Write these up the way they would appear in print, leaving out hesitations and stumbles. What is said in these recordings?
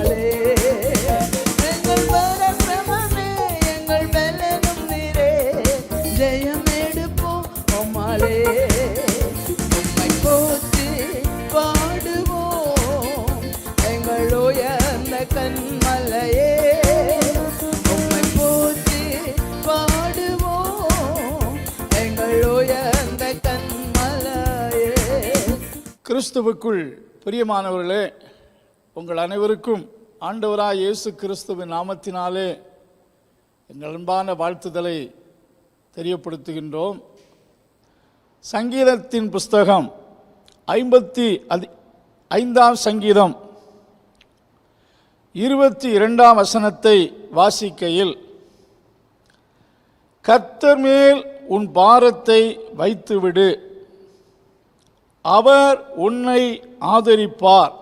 உம்மாலே. எங்கள் பரபிரமமே எங்கள் பலனும் நீரே, ஜெயம் எடுப்போம் உம்மாலே. உம்மை போற்றி பாடுவோம் எங்கள் உயர்ந்த கன்மலையே, உம்மை போற்றி பாடுவோம் எங்கள் உயர்ந்த கன்மலையே. கிறிஸ்துவுக்குள் பிரியமானவர்களே, உங்கள் அனைவருக்கும் ஆண்டவராய் இயேசு கிறிஸ்துவின் நாமத்தினாலே எங்கள் அன்பான வாழ்த்துதலை தெரியப்படுத்துகின்றோம். சங்கீதத்தின் புஸ்தகம் 55ஆம் சங்கீதம் 22ஆம் வசனத்தை வாசிக்கையில், கர்த்தர் மேல் உன் பாரத்தை வைத்துவிடு, அவர் உன்னை ஆதரிப்பார்,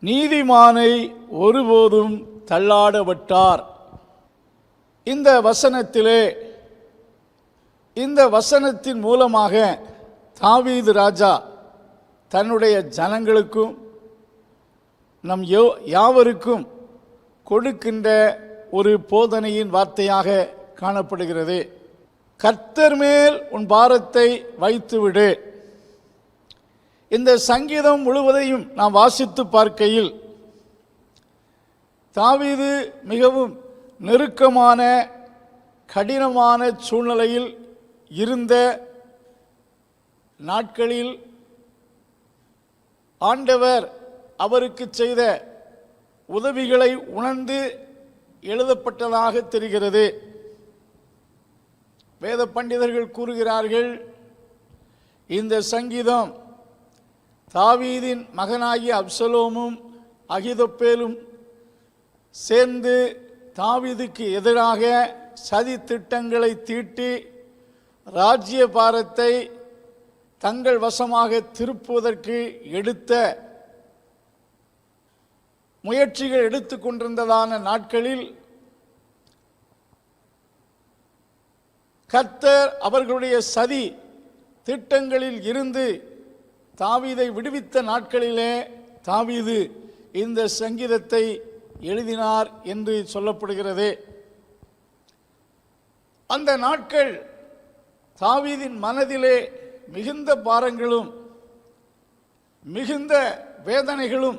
நீதிமானை ஒருபோதும் தள்ளாடவிட்டார். இந்த வசனத்திலே, இந்த வசனத்தின் மூலமாக தாவீது ராஜா தன்னுடைய ஜனங்களுக்கும் நம் யாவருக்கும் கொடுக்கின்ற ஒரு போதனையின் வார்த்தையாக காணப்படுகிறது. கர்த்தர் மேல் உன் பாரத்தை வைத்துவிடு. இந்த சங்கீதம் முழுவதையும் நாம் வாசித்து பார்க்கையில், தாவீது மிகவும் நெருக்கமான கடினமான சூழ்நிலையில் இருந்த நாட்களில் ஆண்டவர் அவருக்கு செய்த உதவிகளை உணர்ந்து எழுதப்பட்டதாக தெரிகிறது. வேத பண்டிதர்கள் கூறுகிறார்கள், இந்த சங்கீதம் தாவீதின் மகனாகிய அப்சலோமும் அகிதோப்பேலும் சேர்ந்து தாவீதுக்கு எதிராக சதி திட்டங்களை தீட்டி ராஜ்ய பாரத்தை தங்கள் வசமாக திருப்புவதற்கு எடுத்த முயற்சிகள் எடுத்துக்கொண்டிருந்ததான நாட்களில் கர்த்தர் அவர்களுடைய சதி திட்டங்களில் இருந்து தாவீதை விடுவித்த நாட்களிலே தாவீது இந்த சங்கீதத்தை எழுதினார் என்று சொல்லப்படுகிறது. அந்த நாட்கள் தாவீதின் மனதிலே மிகுந்த பாரங்களும் மிகுந்த வேதனைகளும்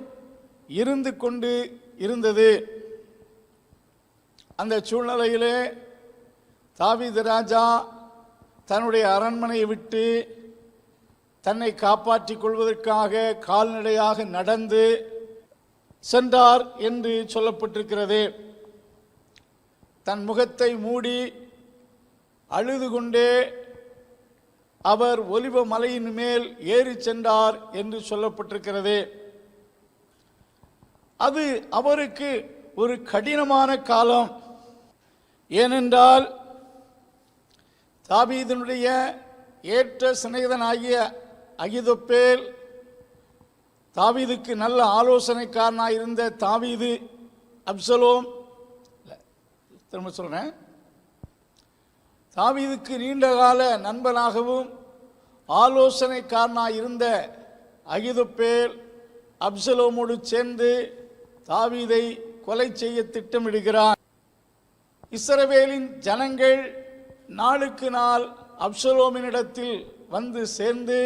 இருந்து கொண்டு இருந்தது. அந்த சூழ்நிலையிலே தாவீது ராஜா தன்னுடைய அரண்மனையை விட்டு தன்னை காப்பாற்றிக் கொள்வதற்காக கால்நடையாக நடந்து சென்றார் என்று சொல்லப்பட்டிருக்கிறது. தன் முகத்தை மூடி அழுது கொண்டே அவர் ஒலிவ மலையின் மேல் ஏறி சென்றார் என்று சொல்லப்பட்டிருக்கிறது. அது அவருக்கு ஒரு கடினமான காலம். ஏனென்றால் தாவீதினுடைய ஏற்ற சிநேகிதனாகிய அகிதோப்பேல், தாவீதுக்கு நல்ல ஆலோசனைக்காரனாக இருந்த தாவீது அப்சலோம், திரும்ப சொல்றேன், தாவீதுக்கு நீண்டகால நண்பனாகவும் ஆலோசனைக்காரனாக இருந்த அகிதோப்பேல் அப்சலோமோடு சேர்ந்து தாவீதை கொலை செய்ய திட்டமிடுகிறார். இஸ்ரவேலின் ஜனங்கள் நாளுக்கு நாள் அப்சலோமினிடத்தில் வந்து சேர்ந்து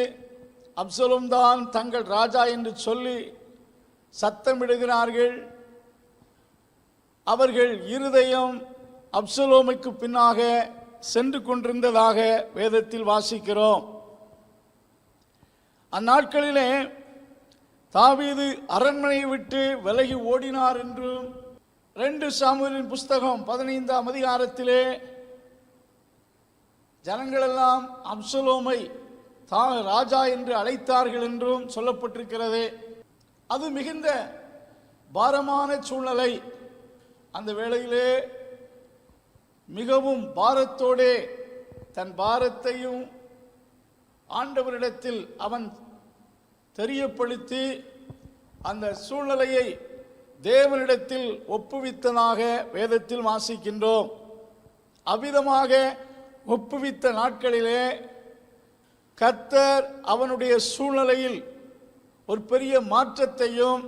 அப்சலோம் தான் தங்கள் ராஜா என்று சொல்லி சத்தமிடுகிறார்கள். அவர்கள் இருதயம் அப்சலோமுக்கு பின்னாக சென்று கொண்டிருந்ததாக வேதத்தில் வாசிக்கிறோம். அந்நாட்களிலே தாவீது அரண்மனையை விட்டு விலகி ஓடினார் என்றும் 2 சாமுவேலின் புஸ்தகம் 15ஆம் அதிகாரத்திலே ஜனங்களெல்லாம் அப்சலோமை ராஜா என்று அழைத்தார்கள் என்றும் சொல்லப்பட்டிருக்கிறது. அது மிகுந்த பாரமான சூழ்நிலை. அந்த வேளையிலே மிகவும் பாரத்தோடே தன் பாரத்தையும் ஆண்டவரிடத்தில் அவன் தெரியப்படுத்தி அந்த சூழ்நிலையை தேவனிடத்தில் ஒப்புவித்ததாக வேதத்தில் வாசிக்கின்றோம். அவ்விதமாக ஒப்புவித்த நாட்களிலே கர்த்தர் அவனுடைய சூழ்நிலையில் ஒரு பெரிய மாற்றத்தையும்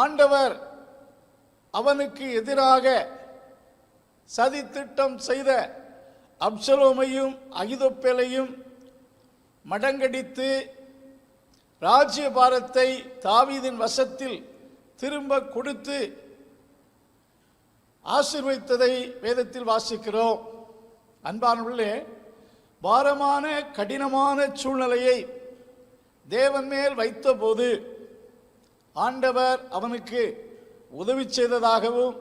ஆண்டவர் அவனுக்கு எதிராக சதி திட்டம் செய்த அப்சலோமையும் அகிதோப்பேலையும் மடங்கடித்து ராஜ்யபாரத்தை தாவீதின் வசத்தில் திரும்ப கொடுத்து ஆசீர்வதித்ததை வேதத்தில் வாசிக்கிறோம். அன்பானவர்களே, பாரமான கடினமான சூழ்நிலையை தேவன் மேல் வைத்தபோது ஆண்டவர் அவனுக்கு உதவி செய்ததாகவும்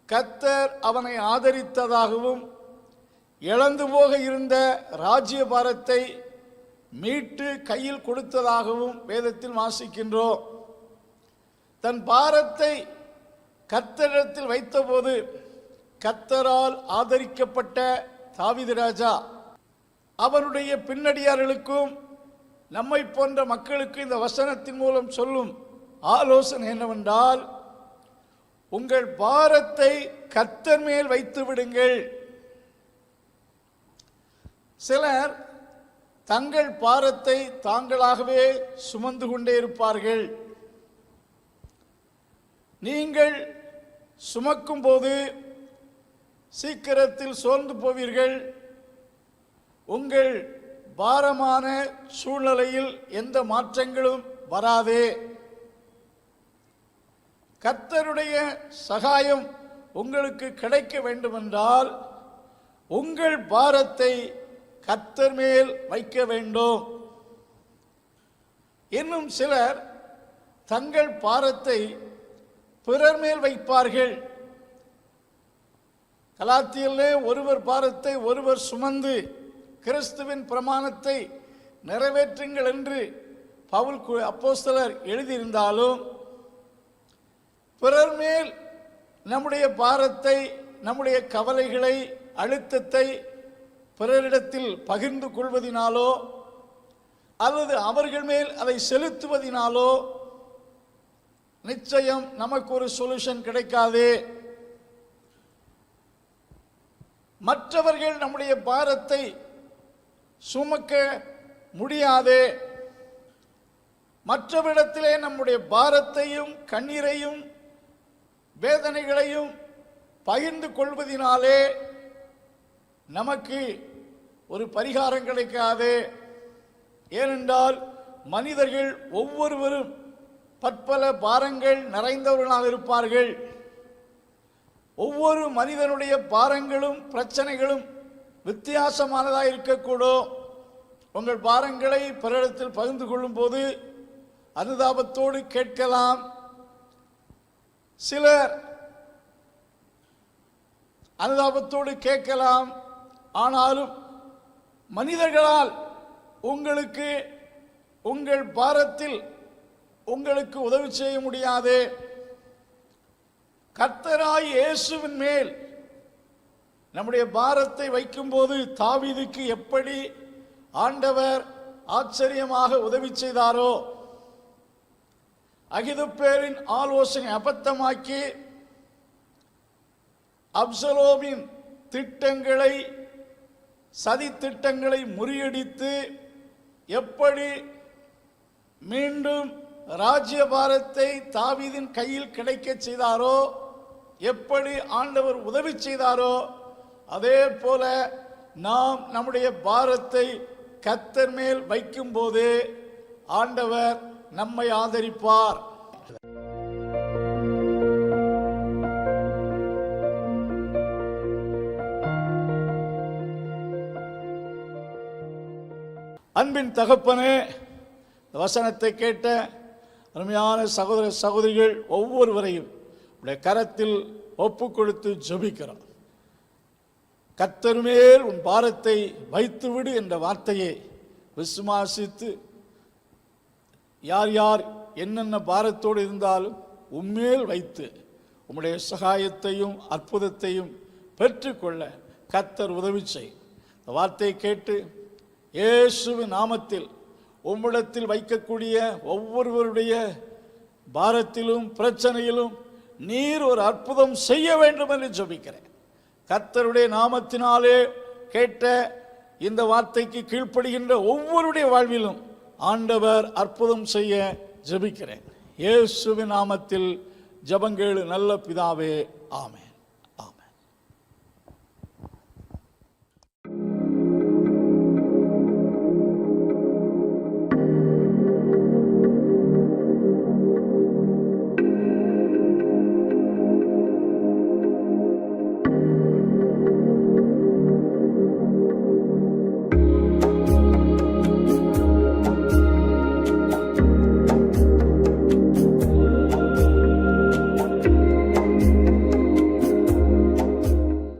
கர்த்தர் அவனை ஆதரித்ததாகவும் இழந்து போக இருந்த ராஜ்யபாரத்தை மீட்டு கையில் கொடுத்ததாகவும் வேதத்தில் வாசிக்கின்றோம். தன் பாரத்தை கர்த்தரிடத்தில் வைத்தபோது கர்த்தரால் ஆதரிக்கப்பட்ட தாவீது ராஜா அவருடைய பின்னடியார்களுக்கும் நம்மை போன்ற மக்களுக்கு இந்த வசனத்தின் மூலம் சொல்லும் ஆலோசனை என்னவென்றால், உங்கள் பாரத்தை கர்த்தர் மேல் வைத்து விடுங்கள். சிலர் தங்கள் பாரத்தை தாங்களாகவே சுமந்து கொண்டே இருப்பார்கள். நீங்கள் சுமக்கும் போது சீக்கிரத்தில் சோர்ந்து போவீர்கள். உங்கள் பாரமான சூழ்நிலையில் எந்த மாற்றங்களும் வராதே. கர்த்தருடைய சகாயம் உங்களுக்கு கிடைக்க வேண்டுமென்றால் உங்கள் பாரத்தை கர்த்தர் மேல் வைக்க வேண்டும். இன்னும் சிலர் தங்கள் பாரத்தை பிறர் மேல் வைப்பார்கள். கலாத்தியரிலே ஒருவர் பாரத்தை ஒருவர் சுமந்து கிறிஸ்துவின் பிரமாணத்தை நிறைவேற்றுங்கள் என்று பவுல் அப்போஸ்தலர் எழுதியிருந்தாலும் பிறர் மேல் நம்முடைய பாரத்தை, நம்முடைய கவலைகளை, அழுத்தத்தை பிறரிடத்தில் பகிர்ந்து கொள்வதினாலோ அல்லது அவர்கள் மேல் அதை செலுத்துவதினாலோ நிச்சயம் நமக்கு ஒரு சொல்யூஷன் கிடைக்காது. மற்றவர்கள் நம்முடைய பாரத்தை சுமக்க முடியாது. மற்றவரிடத்திலே நம்முடைய பாரத்தையும் கண்ணீரையும் வேதனைகளையும் பகிர்ந்து கொள்வதினாலே நமக்கு ஒரு பரிகாரம் கிடைக்காது. ஏனென்றால் மனிதர்கள் ஒவ்வொருவரும் பற்பல பாரங்கள் நிறைந்தவர்களாக இருப்பார்கள். ஒவ்வொரு மனிதனுடைய பாரங்களும் பிரச்சனைகளும் வித்தியாசமானதாக இருக்கக்கூடும். உங்கள் பாரங்களை பிறரிடத்தில் பகிர்ந்து கொள்ளும் போது அனுதாபத்தோடு கேட்கலாம். சிலர் அனுதாபத்தோடு கேட்கலாம். ஆனாலும் மனிதர்களால் உங்களுக்கு உங்கள் பாரத்தில் உங்களுக்கு உதவி செய்ய முடியாது. கர்த்தராய் இயேசுவின் மேல் நம்முடைய பாரத்தை வைக்கும்போது தாவீதுக்கு எப்படி ஆண்டவர் ஆச்சரியமாக உதவி செய்தாரோ, அகிதோப்பேலின் ஆலோசனை அபத்தமாக்கி அப்சலோமின் திட்டங்களை, சதி திட்டங்களை முறியடித்து எப்படி மீண்டும் ராஜ்யபாரத்தை தாவீதின் கையில் கிடைக்க செய்தாரோ, எப்படி ஆண்டவர் உதவி செய்தாரோ, அதே போல நாம் நம்முடைய பாரத்தை கர்த்தர் மேல் வைக்கும் போது ஆண்டவர் நம்மை ஆதரிப்பார். அன்பின் தகப்பனே, வசனத்தை கேட்ட அருமையான சகோதர சகோதரிகள் ஒவ்வொருவரையும் உடைய கரத்தில் ஒப்பு கொடுத்து ஜெபிக்கிறோம். கர்த்தர் மேல் உன் பாரத்தை வைத்துவிடு என்ற வார்த்தையை விசுவாசித்து யார் யார் என்னென்ன பாரத்தோடு இருந்தாலும் உம்மேல் வைத்து உம்முடைய சகாயத்தையும் அற்புதத்தையும் பெற்றுக்கொள்ள கர்த்தர் உதவி செய். இந்த வார்த்தையை கேட்டு இயேசுவின் நாமத்தில் உம்மிடத்தில் வைக்கக்கூடிய ஒவ்வொருவருடைய பாரத்திலும் பிரச்சனையிலும் நீர் ஒரு அற்புதம் செய்ய வேண்டும் என்று ஜெபிக்கிறேன். கர்த்தருடைய நாமத்தினாலே கேட்ட இந்த வார்த்தைக்கு கீழ்ப்படுகின்ற ஒவ்வொருடைய வாழ்விலும் ஆண்டவர் அற்புதம் செய்ய ஜெபிக்கிறேன். இயேசுவின் நாமத்தில் ஜெபங்கேளு நல்ல பிதாவே, ஆமென்.